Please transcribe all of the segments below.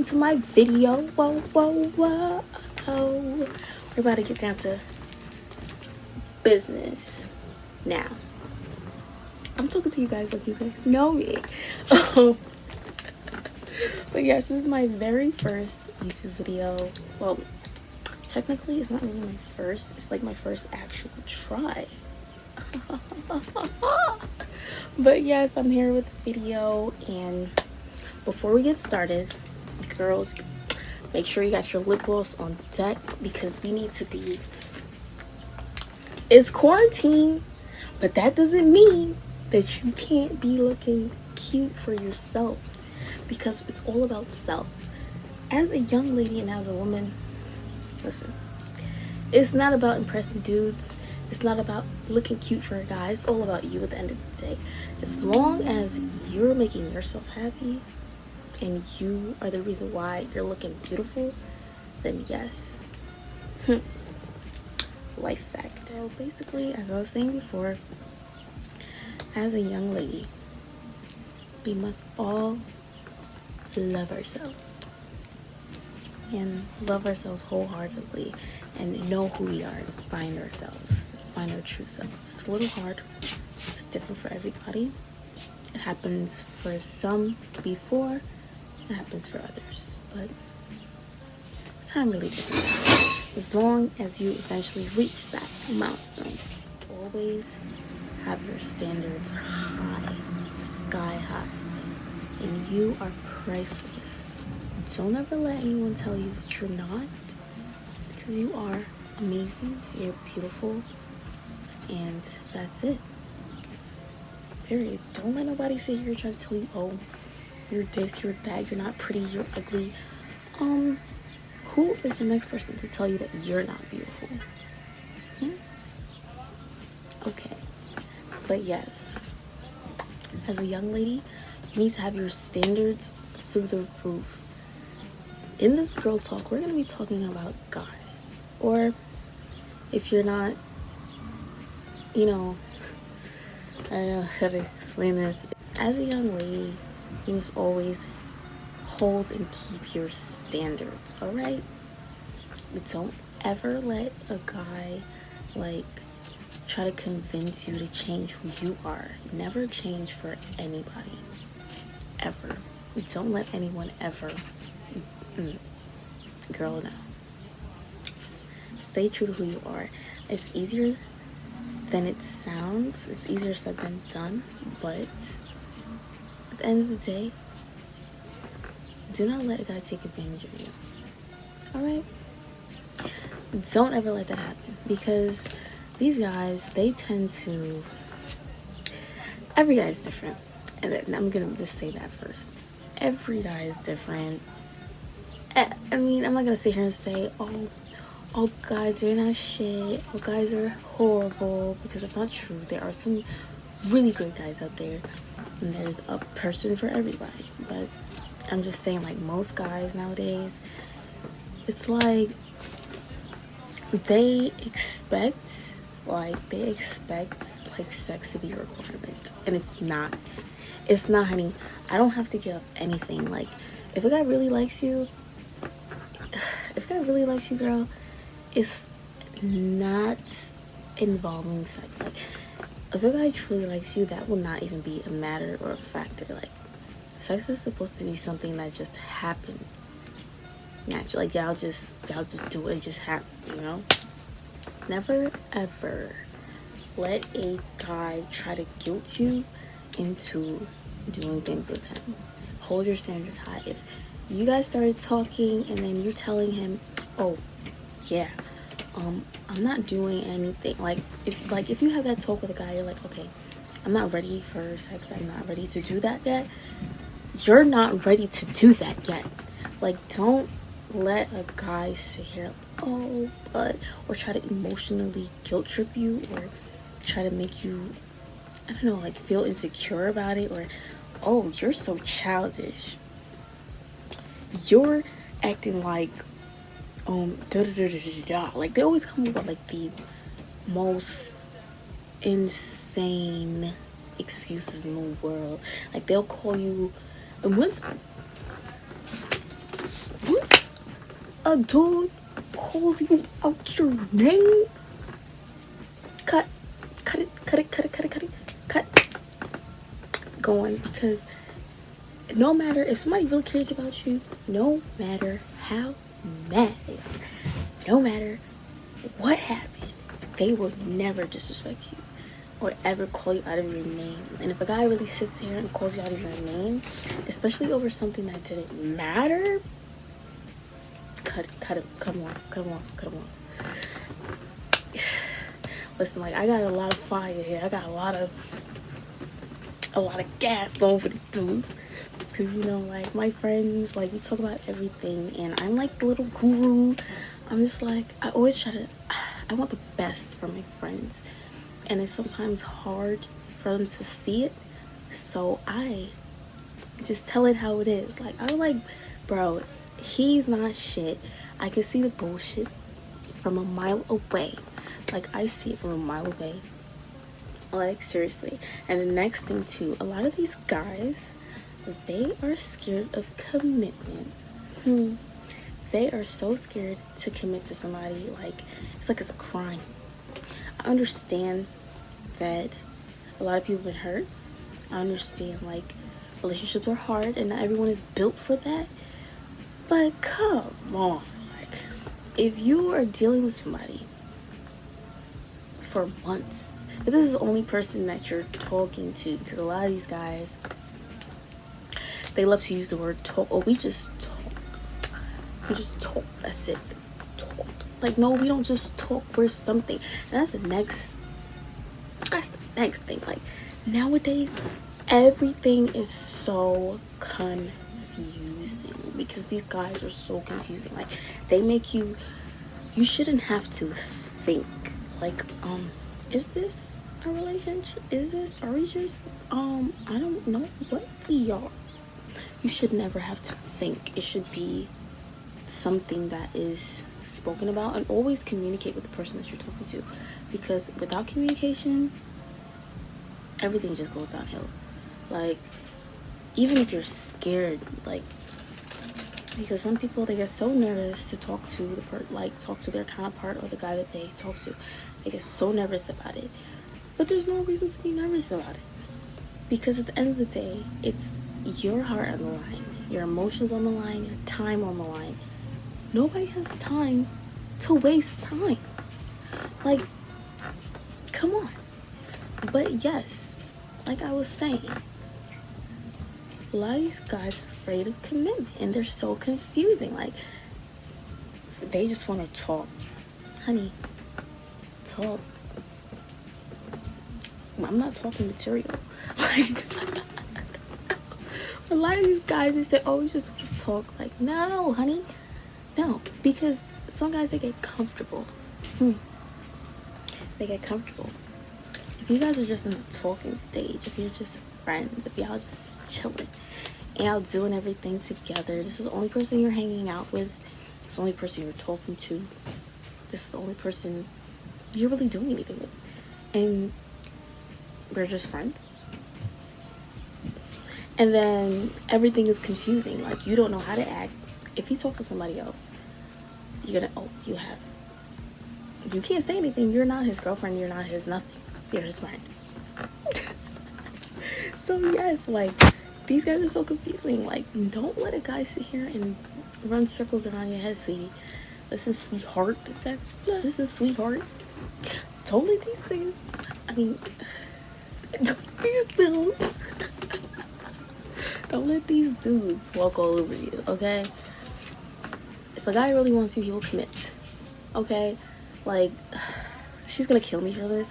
welcome to my video. Whoa, whoa, whoa. We're about to get down to business now. I'm talking to you guys like you guys know me. But yes, this is my very first YouTube video. Well, technically it's not really my first, it's like my first actual try. But yes, I'm here with a video, and before we get started, girls, make sure you got your lip gloss on deck because we need to be, it's quarantine, but that doesn't mean that you can't be looking cute for yourself, because it's all about self. As a young lady and as a woman, listen, it's not about impressing dudes. It's not about looking cute for a guy. It's all about you at the end of the day. As long as you're making yourself happy and you are the reason why you're looking beautiful, then yes. Life fact. So basically, as I was saying before, as a young lady, we must all love ourselves and love ourselves wholeheartedly and know who we are and find ourselves, find our true selves. It's a little hard. It's different for everybody. It happens for some before, it happens for others, but time really doesn't matter. As long as you eventually reach that milestone, always have your standards high, sky high, and you are priceless. Don't ever let anyone tell you that you're not, because you are amazing, you're beautiful, and that's it. Period. Don't let nobody sit here and try to tell you, oh, you're this, you're that, you're not pretty, you're ugly. Who is the next person to tell you that you're not beautiful? Okay. But yes, as a young lady, you need to have your standards through the roof. In this girl talk, we're going to be talking about guys. Or if you're not, I don't know how to explain this. As a young lady, you must always hold and keep your standards, alright? Don't ever let a guy, try to convince you to change who you are. Never change for anybody. Ever. Don't let anyone ever. Girl, no. Stay true to who you are. It's easier than it sounds. It's easier said than done. But at the end of the day, do not let a guy take advantage of you. Alright? Don't ever let that happen, because these guys, they tend to, every guy is different, and I'm gonna just say that first. Every guy is different. I mean, I'm not gonna sit here and say, all guys are not shit, all guys are horrible, because that's not true. There are some really great guys out there, and there's a person for everybody. But I'm just saying, most guys nowadays, it's they expect sex to be a requirement, and it's not, honey. I don't have to give up anything. If a guy really likes you, girl, it's not involving sex. If a guy truly likes you, that will not even be a matter or a factor. Sex is supposed to be something that just happens naturally. Y'all just do it. It just happens, Never ever let a guy try to guilt you into doing things with him. Hold your standards high. If you guys started talking and then you're telling him, oh yeah, I'm not doing anything, if you have that talk with a guy, you're like, okay, I'm not ready for sex, I'm not ready to do that yet. You're not ready to do that yet. Don't let a guy sit here, or try to emotionally guilt trip you, or try to make you, feel insecure about it, or, oh, you're so childish. You're acting like, they always come up with, the most insane excuses in the world. They'll call you, and once a dude calls you out your name, cut it. Go on, because no matter if somebody really cares about you, no matter how mad they are, no matter what happened, they will never disrespect you or ever call you out of your name. And if a guy really sits here and calls you out of your name, especially over something that didn't matter, cut him off. Listen, like, I got a lot of fire here. I got a lot of gas going for these dudes. Because, you know, like, my friends, like, we talk about everything. And I'm, like, the little guru. I'm just, like, I always I want the best for my friends. And it's sometimes hard for them to see it. So I just tell it how it is. Like, I'm like, bro, he's not shit. I can see the bullshit from a mile away. Like, I see it from a mile away. Like, seriously. And the next thing, too, a lot of these guys, they are scared of commitment. They are so scared to commit to somebody. Like, it's a crime. I understand that a lot of people have been hurt. I understand, like, relationships are hard and not everyone is built for that. But come on. Like, if you are dealing with somebody for months, if this is the only person that you're talking to, because a lot of these guys, they love to use the word talk. Oh, we just talk. That's it. Talk. Like, no, we don't just talk. We're something. And that's the next thing. Like, nowadays, everything is so confusing because these guys are so confusing. Like, they make you shouldn't have to think. Like, is this a relationship? Are we just, I don't know what we are. You should never have to think. It should be something that is spoken about, and always communicate with the person that you're talking to, because without communication, everything just goes downhill. Like, even if you're scared, like, because some people, they get so nervous to talk to talk to their counterpart or the guy that they talk to. They get so nervous about it, but there's no reason to be nervous about it, because at the end of the day, it's your heart on the line, your emotions on the line, your time on the line. Nobody has time to waste time. Like, come on. But yes, like I was saying, a lot of these guys are afraid of commitment, and they're so confusing. Like, they just want to talk. Honey, talk. I'm not talking material. Like, a lot of these guys, they say, oh, we just want to talk. Like, no, honey. No, because some guys, they get comfortable. They get comfortable. If you guys are just in the talking stage, if you're just friends, if y'all just chilling and y'all doing everything together, this is the only person you're hanging out with, this is the only person you're talking to, this is the only person you're really doing anything with, and we're just friends, and then everything is confusing. Like, you don't know how to act. If you talk to somebody else, you're gonna, you can't say anything. You're not his girlfriend, you're not his nothing, you're his friend. So yes, like, these guys are so confusing. Like, don't let a guy sit here and run circles around your head, sweetie. Listen, sweetheart. Listen, sweetheart. Don't let these things, these dudes, don't let these dudes walk all over you, okay? If a guy really wants you, he will commit, okay? Like, she's gonna kill me for this.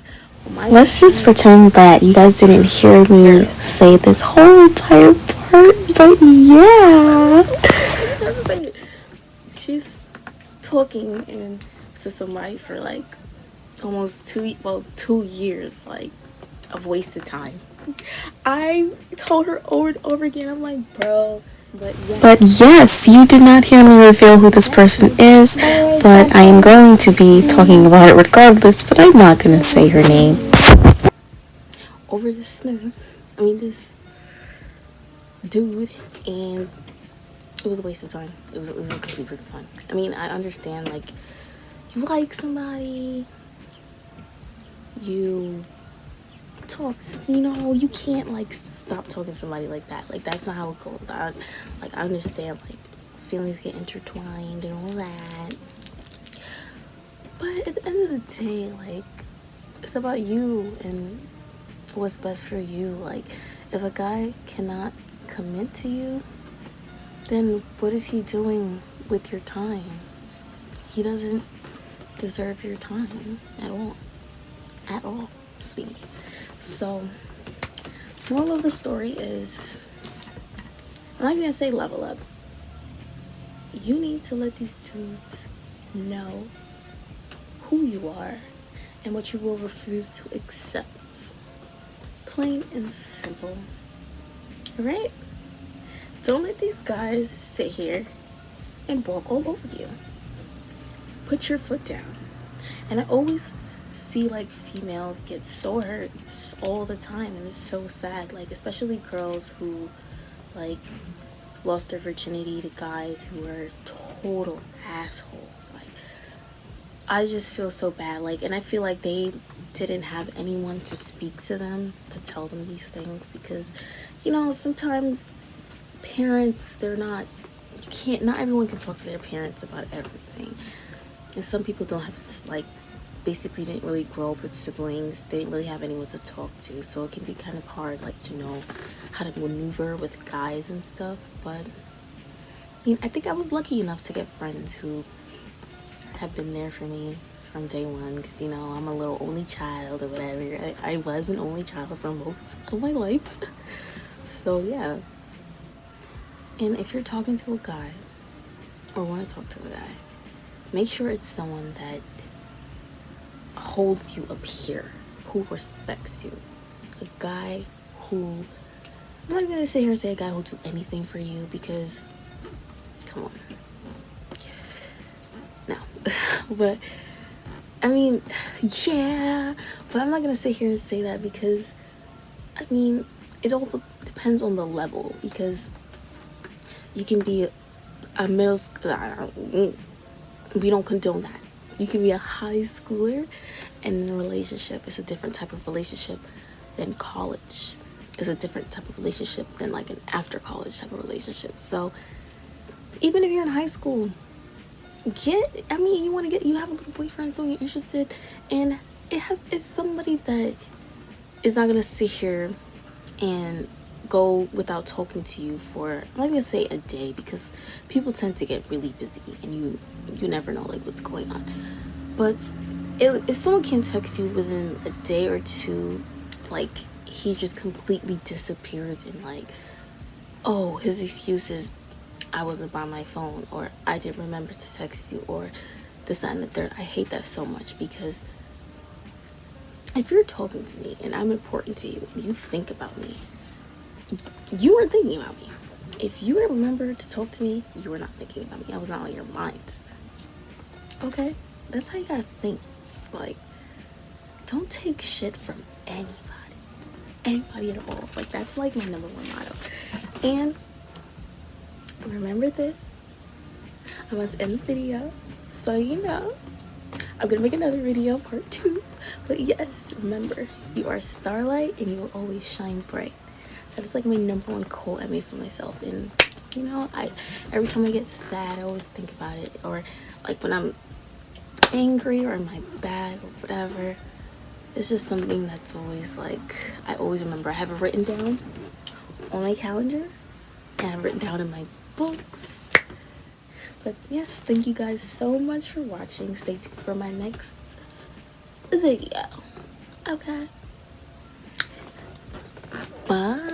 Let's just pretend that you guys didn't hear me say this whole entire part, but yeah. She's talking to somebody for like almost 2 years, like, of wasted time. I told her over and over again, I'm like, bro, but yes, you did not hear me reveal who this person is, but I am going to be talking about it regardless, but I'm not going to say her name. Over this dude, and it was a waste of time. It was a complete waste of time. I mean, I understand, like, you like somebody, you talk, you know, you can't, like, stop talking to somebody like that. Like, that's not how it goes. I understand, like, feelings get intertwined and all that. But at the end of the day, like, it's about you and what's best for you. Like, if a guy cannot commit to you, then what is he doing with your time? He doesn't deserve your time at all. At all, sweetie. So, moral of the story is, I'm not even gonna say level up. You need to let these dudes know who you are and what you will refuse to accept. Plain and simple. Alright? Don't let these guys sit here and walk all over you. Put your foot down. And I always see, like, females get so hurt all the time, and it's so sad. Like, especially girls who, like, lost their virginity to guys who are total assholes. Like, I just feel so bad. Like, and I feel like they didn't have anyone to speak to them, to tell them these things, because, you know, sometimes parents, not everyone can talk to their parents about everything. And some people don't have, like, basically didn't really grow up with siblings. They didn't really have anyone to talk to, so it can be kind of hard, like, to know how to maneuver with guys and stuff. But I mean, I think I was lucky enough to get friends who have been there for me from day one, because, you know, I'm a little only child or whatever. I was an only child for most of my life. So yeah. And if you're talking to a guy or want to talk to a guy, make sure it's someone that holds you up here, who respects you. A guy who, I'm not gonna sit here and say a guy who'll do anything for you, because, come on. No. But, I mean, yeah, but I'm not gonna sit here and say that, because, I mean, it all depends on the level, because you can be a middle school, we don't condone that. You can be a high schooler, and in a relationship, it's a different type of relationship than college. It's a different type of relationship than, like, an after college type of relationship. So even if you're in high school, you have a little boyfriend, so you're interested, and it's somebody that is not gonna sit here and go without talking to you for, I'm not gonna say a day, because people tend to get really busy and you never know, like, what's going on. But if someone can text you within a day or two, like, he just completely disappears, and, like, oh, his excuse is, I wasn't by my phone, or I didn't remember to text you, or this, that, and the third. I hate that so much, because if you're talking to me and I'm important to you and you think about me, you weren't thinking about me. If you remember to talk to me, you were not thinking about me. I was not on your mind. Okay? That's how you gotta think. Like, don't take shit from anybody. Anybody at all. Like, that's, like, my number one motto. And remember this. I'm about to end the video, so you know. I'm gonna make another video, part 2. But yes, remember, you are starlight and you will always shine bright. That is, like, my number one quote I made for myself. And, you know, every time I get sad, I always think about it. Or, like, when I'm angry or in my bag or whatever, it's just something that's always, like, I always remember. I have it written down on my calendar, and I've written down in my books. But yes, thank you guys so much for watching. Stay tuned for my next video. Okay. Bye.